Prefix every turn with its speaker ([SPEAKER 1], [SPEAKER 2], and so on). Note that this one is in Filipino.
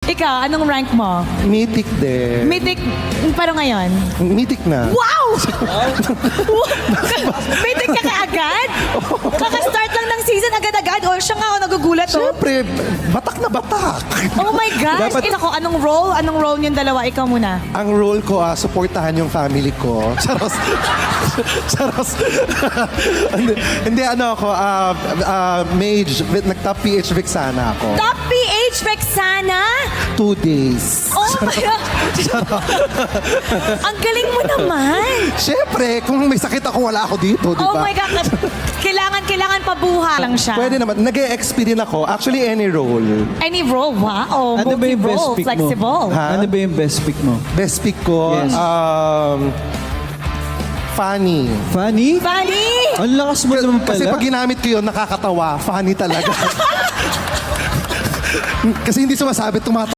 [SPEAKER 1] Ikaw, anong rank mo?
[SPEAKER 2] Mythic din.
[SPEAKER 1] Mythic, pero ngayon?
[SPEAKER 2] Mythic na.
[SPEAKER 1] Wow! Mythic ka kaagad? Kaka-start lang ng season agad-agad? O siya nga ako nagugulat, oh.
[SPEAKER 2] Siyempre, batak na batak.
[SPEAKER 1] Oh my gosh!
[SPEAKER 2] Dapat-
[SPEAKER 1] Nako, anong role? Anong role niyong dalawa? Ikaw muna.
[SPEAKER 2] Ang role ko, supportahan yung family ko. Charos. Charos. hindi, ano ako, mage, nag-top PH Vixana ako.
[SPEAKER 1] Top PH Vexana?
[SPEAKER 2] 2 days.
[SPEAKER 1] Oh my God! Ang galing mo naman!
[SPEAKER 2] Siyempre, kung may sakit ako, wala ako dito, di
[SPEAKER 1] Oh
[SPEAKER 2] ba?
[SPEAKER 1] my God! Kailangan pabuha lang siya.
[SPEAKER 2] Pwede naman. Nag-e-experience ako. Actually, any role.
[SPEAKER 1] Any role? Wow!
[SPEAKER 3] Ano ba yung best
[SPEAKER 1] Multi-role,
[SPEAKER 3] pick mo?
[SPEAKER 1] flexible.
[SPEAKER 2] Ha?
[SPEAKER 3] Ano ba yung best pick mo?
[SPEAKER 2] Best pick ko,
[SPEAKER 3] Yes.
[SPEAKER 2] funny.
[SPEAKER 3] Funny?
[SPEAKER 1] Funny!
[SPEAKER 3] Ang lakas mo naman pala.
[SPEAKER 2] Kasi pag ginamit ko yun, nakakatawa. Funny talaga. Kasi hindi sumasabi, tumatawa.